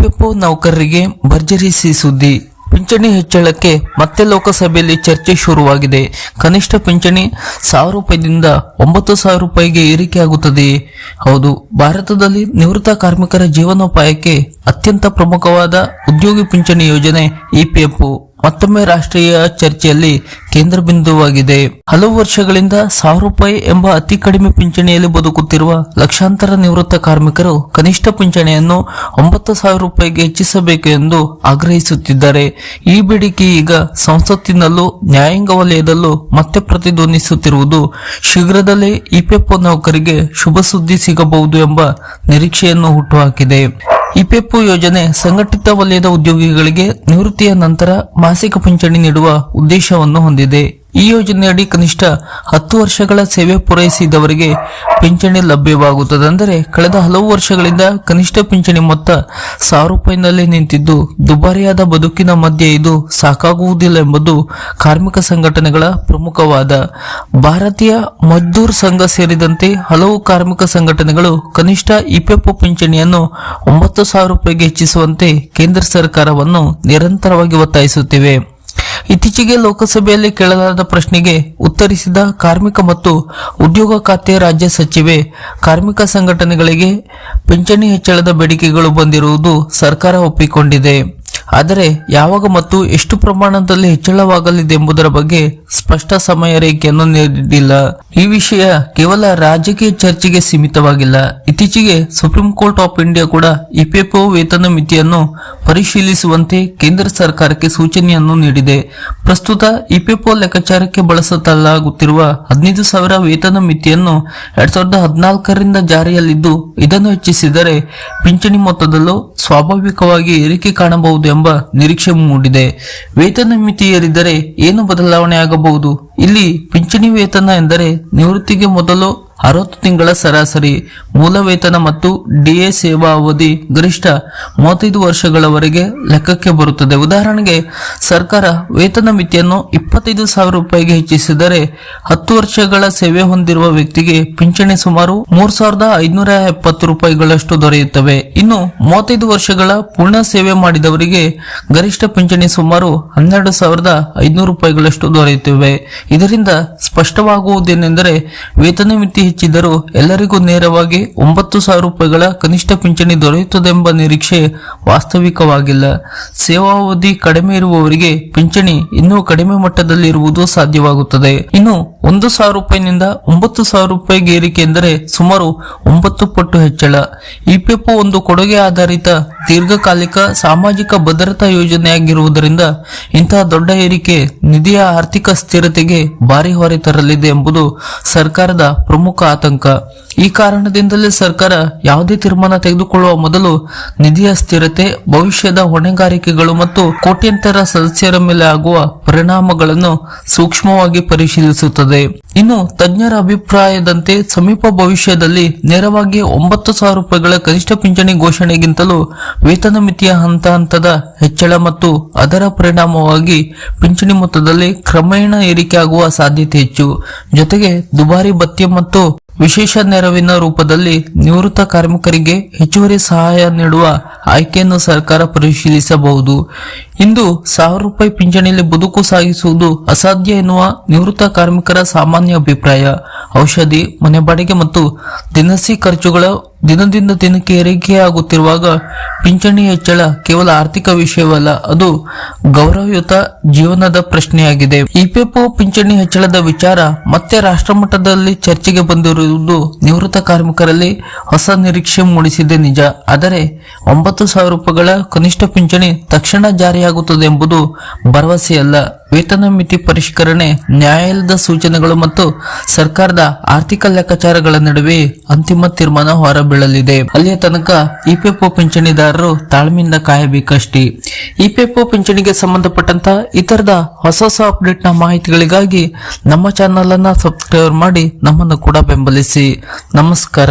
EPFO ನೌಕರರಿಗೆ ಭರ್ಜರಿ ಸುದ್ದಿ. ಪಿಂಚಣಿ ಹೆಚ್ಚಳಕ್ಕೆ ಮತ್ತೆ ಲೋಕಸಭೆಯಲ್ಲಿ ಚರ್ಚೆ ಶುರುವಾಗಿದೆ. ಕನಿಷ್ಠ ಪಿಂಚಣಿ 1000 ರೂಪಾಯಿದಿಂದ 9000 ರೂಪಾಯಿಗೆ ಏರಿಕೆಯಾಗುತ್ತದೆಯೇ? ಹೌದು, ಭಾರತದಲ್ಲಿ ನಿವೃತ್ತ ಕಾರ್ಮಿಕರ ಜೀವನೋಪಾಯಕ್ಕೆ ಅತ್ಯಂತ ಪ್ರಮುಖವಾದ ಉದ್ಯೋಗಿ ಪಿಂಚಣಿ ಯೋಜನೆ ಇಪಿಎಫ್ಒ ಮತ್ತೊಮ್ಮೆ ರಾಷ್ಟ್ರೀಯ ಚರ್ಚೆಯಲ್ಲಿ ಕೇಂದ್ರ ಬಿಂದುವಾಗಿದೆ. ಹಲವು ವರ್ಷಗಳಿಂದ 1000 ರೂಪಾಯಿ ಎಂಬ ಅತಿ ಕಡಿಮೆ ಪಿಂಚಣಿಯಲ್ಲಿ ಬದುಕುತ್ತಿರುವ ಲಕ್ಷಾಂತರ ನಿವೃತ್ತ ಕಾರ್ಮಿಕರು ಕನಿಷ್ಠ ಪಿಂಚಣಿಯನ್ನು 9000 ರೂಪಾಯಿಗೆ ಹೆಚ್ಚಿಸಬೇಕು ಎಂದು ಆಗ್ರಹಿಸುತ್ತಿದ್ದಾರೆ. ಈ ಬೇಡಿಕೆ ಈಗ ಸಂಸತ್ತಿನಲ್ಲೂ ನ್ಯಾಯಾಂಗ ವಲಯದಲ್ಲೂ ಮತ್ತೆ ಪ್ರತಿಧ್ವನಿಸುತ್ತಿರುವುದು ಶೀಘ್ರದಲ್ಲೇ ಇಪಿಎಫ್ಒ ನೌಕರಿಗೆ ಶುಭ ಸುದ್ದಿ ಸಿಗಬಹುದು ಎಂಬ ನಿರೀಕ್ಷೆಯನ್ನು ಹುಟ್ಟುಹಾಕಿದೆ. ಇಪಿಎಫ್ಒ ಯೋಜನೆ ಸಂಘಟಿತ ವಲಯದ ಉದ್ಯೋಗಿಗಳಿಗೆ ನಿವೃತ್ತಿಯ ನಂತರ ಮಾಸಿಕ ಪಿಂಚಣಿ ನೀಡುವ ಉದ್ದೇಶವನ್ನು ಹೊಂದಿದೆ. ಈ ಯೋಜನೆಯಡಿ ಕನಿಷ್ಠ 10 ವರ್ಷಗಳ ಸೇವೆ ಪೂರೈಸಿದವರಿಗೆ ಪಿಂಚಣಿ ಲಭ್ಯವಾಗುತ್ತದೆ. ಅಂದರೆ ಕಳೆದ ಹಲವು ವರ್ಷಗಳಿಂದ ಕನಿಷ್ಠ ಪಿಂಚಣಿ ಮೊತ್ತ 1000 ರೂಪಾಯಿನಲ್ಲಿ ನಿಂತಿದ್ದು ದುಬಾರಿಯಾದ ಬದುಕಿನ ಮಧ್ಯೆ ಇದು ಸಾಕಾಗುವುದಿಲ್ಲ ಎಂಬುದು ಕಾರ್ಮಿಕ ಸಂಘಟನೆಗಳ ಪ್ರಮುಖ ವಾದ. ಭಾರತೀಯ ಮಜ್ದೂರ್ ಸಂಘ ಸೇರಿದಂತೆ ಹಲವು ಕಾರ್ಮಿಕ ಸಂಘಟನೆಗಳು ಕನಿಷ್ಠ ಇಪಿಎಫ್ಒ ಪಿಂಚಣಿಯನ್ನು 9000 ರೂಪಾಯಿಗೆ ಹೆಚ್ಚಿಸುವಂತೆ ಕೇಂದ್ರ ಸರ್ಕಾರವನ್ನು ನಿರಂತರವಾಗಿ ಒತ್ತಾಯಿಸುತ್ತಿವೆ. ಇತ್ತೀಚೆಗೆ ಲೋಕಸಭೆಯಲ್ಲಿ ಕೇಳಲಾದ ಪ್ರಶ್ನೆಗೆ ಉತ್ತರಿಸಿದ ಕಾರ್ಮಿಕ ಮತ್ತು ಉದ್ಯೋಗ ಖಾತೆ ರಾಜ್ಯ ಸಚಿವೆ, ಕಾರ್ಮಿಕ ಸಂಘಟನೆಗಳಿಗೆ ಪಿಂಚಣಿ ಹೆಚ್ಚಳದ ಬೇಡಿಕೆಗಳು ಬಂದಿರುವುದು ಸರ್ಕಾರ ಒಪ್ಪಿಕೊಂಡಿದೆ. ಆದರೆ ಯಾವಾಗ ಮತ್ತು ಎಷ್ಟು ಪ್ರಮಾಣದಲ್ಲಿ ಹೆಚ್ಚಳವಾಗಲಿದೆ ಎಂಬುದರ ಬಗ್ಗೆ ಸ್ಪಷ್ಟ ಸಮಯ ರೇಖೆಯನ್ನು ನೀಡಿಲ್ಲ. ಈ ವಿಷಯ ಕೇವಲ ರಾಜಕೀಯ ಚರ್ಚೆಗೆ ಸೀಮಿತವಾಗಿಲ್ಲ. ಇತ್ತೀಚೆಗೆ ಸುಪ್ರೀಂ ಕೋರ್ಟ್ ಆಫ್ ಇಂಡಿಯಾ ಕೂಡ ಇಪಿಎಫ್ಒ ವೇತನ ಮಿತಿಯನ್ನು ಪರಿಶೀಲಿಸುವಂತೆ ಕೇಂದ್ರ ಸರ್ಕಾರಕ್ಕೆ ಸೂಚನೆಯನ್ನು ನೀಡಿದೆ. ಪ್ರಸ್ತುತ ಇಪಿಎಫ್ಒ ಲೆಕ್ಕಾಚಾರಕ್ಕೆ ಬಳಸಲಾಗುತ್ತಿರುವ 15,000 ವೇತನ ಮಿತಿಯನ್ನು 2014ರಿಂದ ಜಾರಿಯಲ್ಲಿದ್ದು, ಇದನ್ನು ಹೆಚ್ಚಿಸಿದರೆ ಪಿಂಚಣಿ ಮೊತ್ತದಲ್ಲೂ ಸ್ವಾಭಾವಿಕವಾಗಿ ಏರಿಕೆ ಕಾಣಬಹುದು ಎಂಬ ನಿರೀಕ್ಷೆ ಮೂಡಿದೆ. ವೇತನ ಮಿತಿ ಏರಿದರೆ ಏನು ಬದಲಾವಣೆ ಆಗಬಹುದು? ಇಲ್ಲಿ ಪಿಂಚಣಿ ವೇತನ ಎಂದರೆ ನಿವೃತ್ತಿಗೆ ಮೊದಲು 60 ತಿಂಗಳ ಸರಾಸರಿ ಮೂಲ ವೇತನ ಮತ್ತು ಡಿಎ ಸೇವಾ ಅವಧಿ ಗರಿಷ್ಠ 35 ವರ್ಷಗಳವರೆಗೆ ಲೆಕ್ಕಕ್ಕೆ ಬರುತ್ತದೆ. ಉದಾಹರಣೆಗೆ, ಸರ್ಕಾರ ವೇತನ ಮಿತಿಯನ್ನು 25,000 ರೂಪಾಯಿಗೆ ಹೆಚ್ಚಿಸಿದರೆ 10 ವರ್ಷಗಳ ಸೇವೆ ಹೊಂದಿರುವ ವ್ಯಕ್ತಿಗೆ ಪಿಂಚಣಿ ಸುಮಾರು 3,570 ರೂಪಾಯಿಗಳಷ್ಟು ದೊರೆಯುತ್ತವೆ. ಇನ್ನು 35 ವರ್ಷಗಳ ಪೂರ್ಣ ಸೇವೆ ಮಾಡಿದವರಿಗೆ ಗರಿಷ್ಠ ಪಿಂಚಣಿ ಸುಮಾರು 12,500 ರೂಪಾಯಿಗಳಷ್ಟು ದೊರೆಯುತ್ತವೆ. ಇದರಿಂದ ಸ್ಪಷ್ಟವಾಗುವುದೇನೆಂದರೆ, ವೇತನ ಮಿತಿ ಹೆಚ್ಚಿದರೂ ಎಲ್ಲರಿಗೂ ನೇರವಾಗಿ 9,000 ರೂಪಾಯಿಗಳ ಕನಿಷ್ಠ ಪಿಂಚಣಿ ದೊರೆಯುತ್ತದೆಂಬ ನಿರೀಕ್ಷೆ ವಾಸ್ತವಿಕವಾಗಿಲ್ಲ. ಸೇವಾವಧಿ ಕಡಿಮೆ ಇರುವವರಿಗೆ ಪಿಂಚಣಿ ಇನ್ನೂ ಕಡಿಮೆ ಮಟ್ಟದಲ್ಲಿ ಇರುವುದು ಸಾಧ್ಯವಾಗುತ್ತದೆ. ಇನ್ನು 1,000 ರೂಪಾಯಿನಿಂದ 9,000 ರೂಪಾಯಿಗೆ ಏರಿಕೆ ಎಂದರೆ ಸುಮಾರು 9 ಪಟ್ಟು ಹೆಚ್ಚಳ. ಇಪಿಎಫ್ಒ ಒಂದು ಕೊಡುಗೆ ಆಧಾರಿತ ದೀರ್ಘಕಾಲಿಕ ಸಾಮಾಜಿಕ ಭದ್ರತಾ ಯೋಜನೆಯಾಗಿರುವುದರಿಂದ ಇಂತಹ ದೊಡ್ಡ ಏರಿಕೆ ನಿಧಿಯ ಆರ್ಥಿಕ ಸ್ಥಿರತೆಗೆ ಭಾರಿ ಹೊರೆ ತರಲಿದೆ ಎಂಬುದು ಸರ್ಕಾರದ ಪ್ರಮುಖ ಆತಂಕ. ಈ ಕಾರಣದಿಂದಲೇ ಸರ್ಕಾರ ಯಾವುದೇ ತೀರ್ಮಾನ ತೆಗೆದುಕೊಳ್ಳುವ ಮೊದಲು ನಿಧಿಯ ಸ್ಥಿರತೆ, ಭವಿಷ್ಯದ ಹೊಣೆಗಾರಿಕೆಗಳು ಮತ್ತು ಕೋಟ್ಯಂತರ ಸದಸ್ಯರ ಮೇಲೆ ಆಗುವ ಪರಿಣಾಮಗಳನ್ನು ಸೂಕ್ಷ್ಮವಾಗಿ ಪರಿಶೀಲಿಸುತ್ತದೆ. ಇನ್ನು ತಜ್ಞರ ಅಭಿಪ್ರಾಯದಂತೆ ಸಮೀಪ ಭವಿಷ್ಯದಲ್ಲಿ ನೇರವಾಗಿ 9,000 ರೂಪಾಯಿಗಳ ಕನಿಷ್ಠ ಪಿಂಚಣಿ ಘೋಷಣೆಗಿಂತಲೂ ವೇತನ ಮಿತಿಯ ಹಂತದ ಹೆಚ್ಚಳ ಮತ್ತು ಅದರ ಪರಿಣಾಮವಾಗಿ ಪಿಂಚಣಿ ಮೊತ್ತದಲ್ಲಿ ಕ್ರಮೇಣ ಏರಿಕೆಯಾಗುವ ಸಾಧ್ಯತೆ ಹೆಚ್ಚು. ಜೊತೆಗೆ ದುಬಾರಿ ಭತ್ಯೆ ಮತ್ತು ವಿಶೇಷ ನೆರವಿನ ರೂಪದಲ್ಲಿ ನಿವೃತ್ತ ಕಾರ್ಮಿಕರಿಗೆ ಹೆಚ್ಚುವರಿ ಸಹಾಯ ನೀಡುವ ಆಯ್ಕೆಯನ್ನು ಸರ್ಕಾರ ಪರಿಶೀಲಿಸಬಹುದು. ಇಂದು 1000 ರೂಪಾಯಿ ಪಿಂಚಣಿಯಲ್ಲಿ ಬದುಕು ಸಾಗಿಸುವುದು ಅಸಾಧ್ಯ ಎನ್ನುವ ನಿವೃತ್ತ ಕಾರ್ಮಿಕರ ಸಾಮಾನ್ಯ ಅಭಿಪ್ರಾಯ. ಔಷಧಿ, ಮನೆ ಬಾಡಿಗೆ ಮತ್ತು ದಿನಸಿ ಖರ್ಚುಗಳು ದಿನದಿಂದ ದಿನಕ್ಕೆ ಏರಿಕೆಯಾಗುತ್ತಿರುವಾಗ ಪಿಂಚಣಿ ಹೆಚ್ಚಳ ಕೇವಲ ಆರ್ಥಿಕ ವಿಷಯವಲ್ಲ, ಅದು ಗೌರವಯುತ ಜೀವನದ ಪ್ರಶ್ನೆಯಾಗಿದೆ. ಇಪಿಎಫ್ಒ ಪಿಂಚಣಿ ಹೆಚ್ಚಳದ ವಿಚಾರ ಮತ್ತೆ ರಾಷ್ಟ್ರಮಟ್ಟದಲ್ಲಿ ಚರ್ಚೆಗೆ ಬಂದಿರುವುದು ನಿವೃತ್ತ ಕಾರ್ಮಿಕರಲ್ಲಿ ಹೊಸ ನಿರೀಕ್ಷೆ ಮೂಡಿಸಿದೆ ನಿಜ. ಆದರೆ 9,000 ರೂಪಾಯಿಗಳ ಕನಿಷ್ಠ ಪಿಂಚಣಿ ತಕ್ಷಣ ಜಾರಿಯಾಗುತ್ತದೆ ಎಂಬುದು ಭರವಸೆಯಲ್ಲ. ವೇತನ ಮಿತಿ ಪರಿಷ್ಕರಣೆ, ನ್ಯಾಯಾಲಯದ ಸೂಚನೆಗಳು ಮತ್ತು ಸರ್ಕಾರದ ಆರ್ಥಿಕ ಲೆಕ್ಕಾಚಾರಗಳ ನಡುವೆ ಅಂತಿಮ ತೀರ್ಮಾನ ಹೊರಬೀಳಲಿದೆ. ಅಲ್ಲಿಯ ತನಕ ಇಪಿಎಫ್ಒ ಪಿಂಚಣಿದಾರರು ತಾಳ್ಮೆಯಿಂದ ಕಾಯಬೇಕಷ್ಟೇ. ಇಪಿಎಫ್ಒ ಪಿಂಚಣಿಗೆ ಸಂಬಂಧಪಟ್ಟಂತ ಇತರದ ಹೊಸ ಅಪ್ಡೇಟ್ ನ ಮಾಹಿತಿಗಳಿಗಾಗಿ ನಮ್ಮ ಚಾನೆಲ್ ಅನ್ನ ಸಬ್ಸ್ಕ್ರೈಬ್ ಮಾಡಿ ನಮ್ಮನ್ನು ಕೂಡ ಬೆಂಬಲಿಸಿ. ನಮಸ್ಕಾರ.